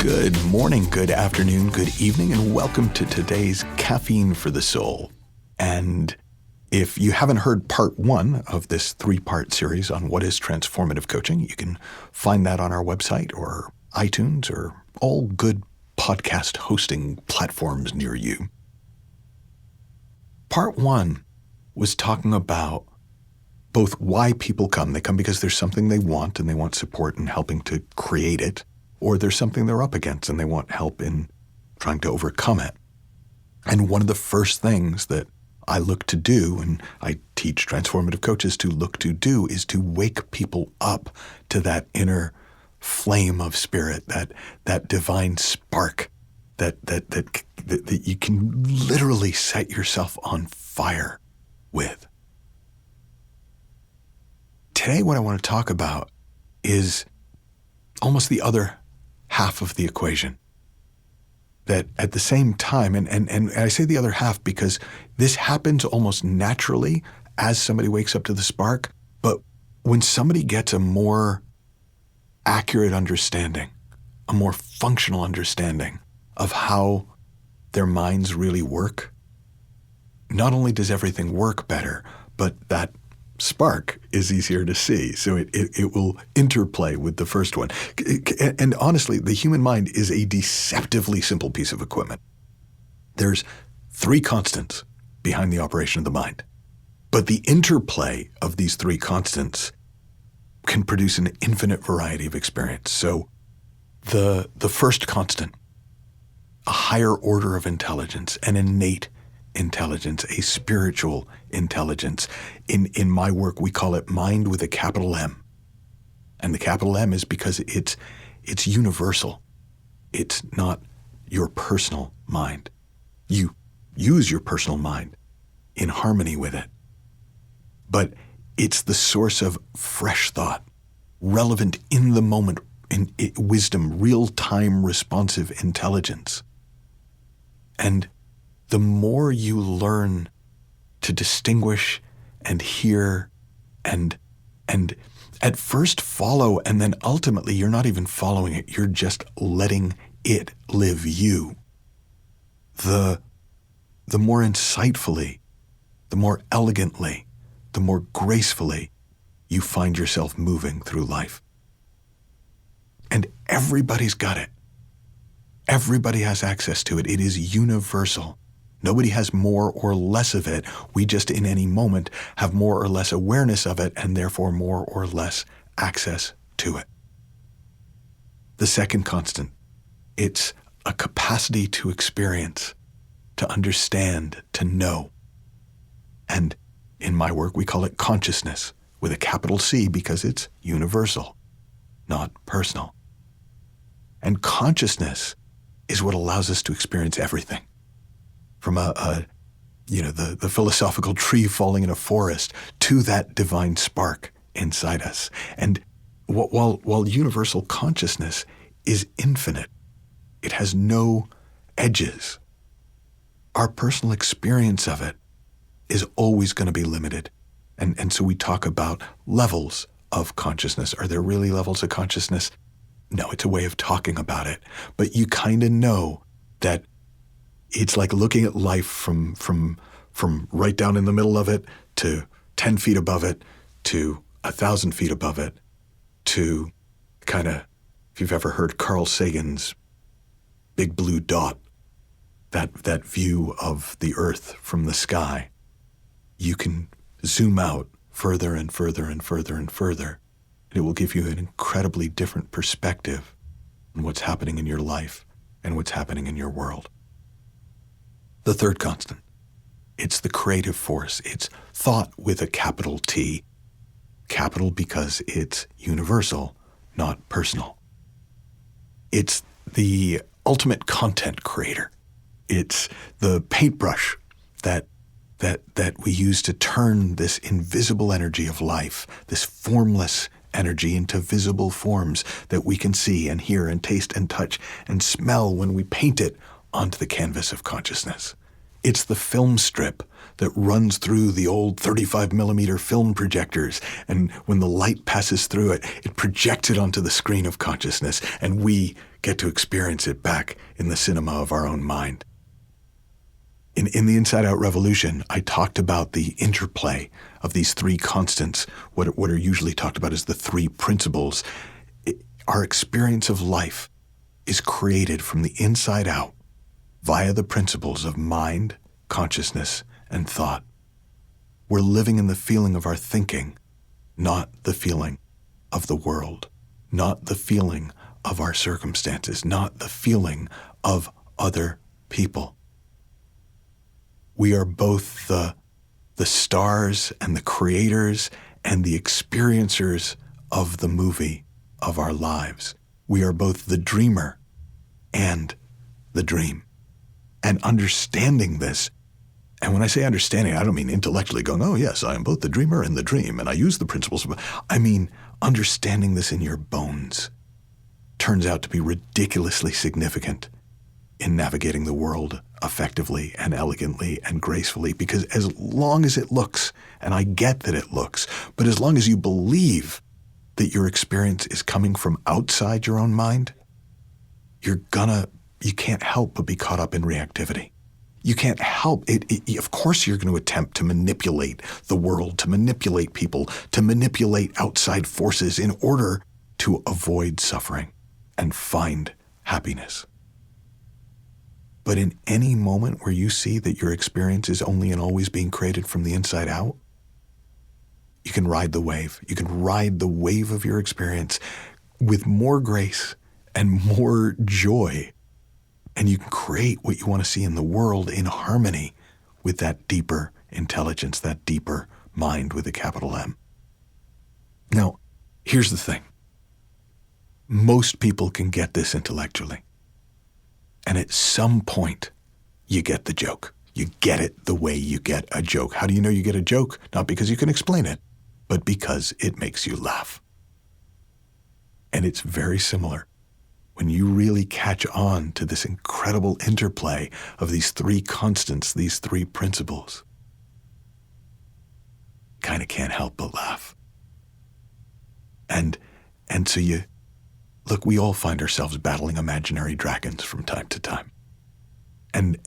Good morning, good afternoon, good evening, and welcome to today's Caffeine for the Soul. And if you haven't heard part one of this three-part series on what is transformative coaching, you can find that on our website or iTunes or all good podcast hosting platforms near you. Part one was talking about both why people come. They come because there's something they want and they want support in helping to create it, or there's something they're up against and they want help in trying to overcome it. And one of the first things that I look to do, and I teach transformative coaches to look to do, is to wake people up to that inner flame of spirit, that divine spark that you can literally set yourself on fire with. Today, what I want to talk about is almost the other half of the equation. That at the same time, and I say the other half because this happens almost naturally as somebody wakes up to the spark, but when somebody gets a more accurate understanding, a more functional understanding of how their minds really work, not only does everything work better, but that spark is easier to see. So it will interplay with the first one. And honestly, the human mind is a deceptively simple piece of equipment. There's three constants behind the operation of the mind. But the interplay of these three constants can produce an infinite variety of experience. So the first constant, a higher order of intelligence, an innate intelligence, a spiritual intelligence. In my work, we call it mind with a capital M. And the capital M is because it's universal. It's not your personal mind. You use your personal mind in harmony with it. But it's the source of fresh thought, relevant in the moment, in wisdom, real-time responsive intelligence. And the more you learn to distinguish and hear and at first follow, and then ultimately you're not even following it, you're just letting it live you, the more insightfully, the more elegantly, the more gracefully you find yourself moving through life. And everybody's got it. Everybody has access to it. It is universal. Nobody has more or less of it. We just in any moment have more or less awareness of it and therefore more or less access to it. The second constant, it's a capacity to experience, to understand, to know. And in my work, we call it consciousness with a capital C because it's universal, not personal. And consciousness is what allows us to experience everything. From the philosophical tree falling in a forest to that divine spark inside us. And while universal consciousness is infinite, it has no edges. Our personal experience of it is always going to be limited. And so we talk about levels of consciousness. Are there really levels of consciousness? No, it's a way of talking about it. But you kind of know that it's like looking at life from right down in the middle of it to 10 feet above it to 1,000 feet above it to kind of, if you've ever heard Carl Sagan's big blue dot, that view of the earth from the sky, you can zoom out further and further and further and further. And it will give you an incredibly different perspective on what's happening in your life and what's happening in your world. The third constant, it's the creative force. It's thought with a capital T, capital because it's universal, not personal. It's the ultimate content creator. It's the paintbrush that we use to turn this invisible energy of life, this formless energy, into visible forms that we can see and hear and taste and touch and smell when we paint it onto the canvas of consciousness. It's the film strip that runs through the old 35 millimeter film projectors, and when the light passes through it, it projects it onto the screen of consciousness, and we get to experience it back in the cinema of our own mind. In the Inside Out Revolution, I talked about the interplay of these three constants, what are usually talked about as the three principles. Our experience of life is created from the inside out via the principles of mind, consciousness, and thought. We're living in the feeling of our thinking, not the feeling of the world, not the feeling of our circumstances, not the feeling of other people. We are both the stars and the creators and the experiencers of the movie of our lives. We are both the dreamer and the dream. And understanding this, and when I say understanding, I don't mean intellectually going, oh yes, I am both the dreamer and the dream, and I use the principles. I mean understanding this in your bones turns out to be ridiculously significant in navigating the world effectively and elegantly and gracefully, because as long as it looks, and I get that it looks, but as long as you believe that your experience is coming from outside your own mind, you can't help but be caught up in reactivity. You can't help it. Of course you're going to attempt to manipulate the world, to manipulate people, to manipulate outside forces in order to avoid suffering and find happiness. But in any moment where you see that your experience is only and always being created from the inside out, you can ride the wave. You can ride the wave of your experience with more grace and more joy. And you can create what you want to see in the world in harmony with that deeper intelligence, that deeper mind with a capital M. Now, here's the thing. Most people can get this intellectually. And at some point, you get the joke. You get it the way you get a joke. How do you know you get a joke? Not because you can explain it, but because it makes you laugh. And it's very similar. When you really catch on to this incredible interplay of these three constants, these three principles, kind of can't help but laugh. And so look, we all find ourselves battling imaginary dragons from time to time. And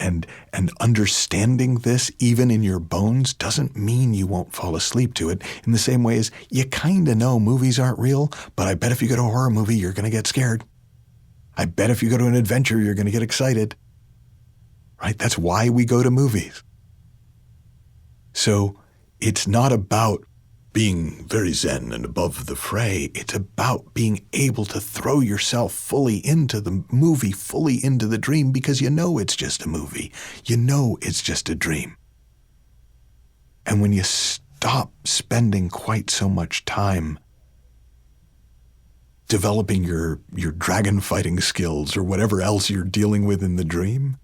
understanding this, even in your bones, doesn't mean you won't fall asleep to it, in the same way as you kind of know movies aren't real, but I bet if you go to a horror movie, you're going to get scared. I bet if you go to an adventure, you're going to get excited. Right? That's why we go to movies. So it's not about being very zen and above the fray. It's about being able to throw yourself fully into the movie, fully into the dream, because you know it's just a movie. You know it's just a dream. And when you stop spending quite so much time developing your dragon fighting skills or whatever else you're dealing with in the dream,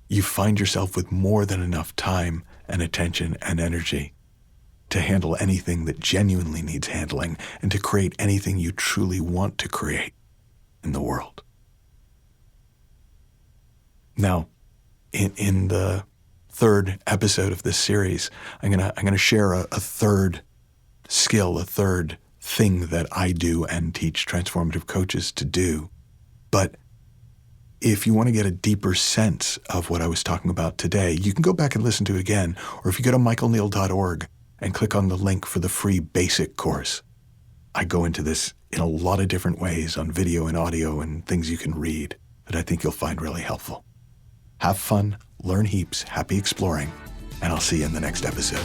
you find yourself with more than enough time and attention and energy to handle anything that genuinely needs handling and to create anything you truly want to create in the world. Now, in the third episode of this series, I'm gonna share a third skill, a third thing that I do and teach transformative coaches to do. But if you want to get a deeper sense of what I was talking about today, you can go back and listen to it again, or if you go to michaelneill.org and click on the link for the free basic course. I go into this in a lot of different ways on video and audio and things you can read that I think you'll find really helpful. Have fun, learn heaps, happy exploring, and I'll see you in the next episode.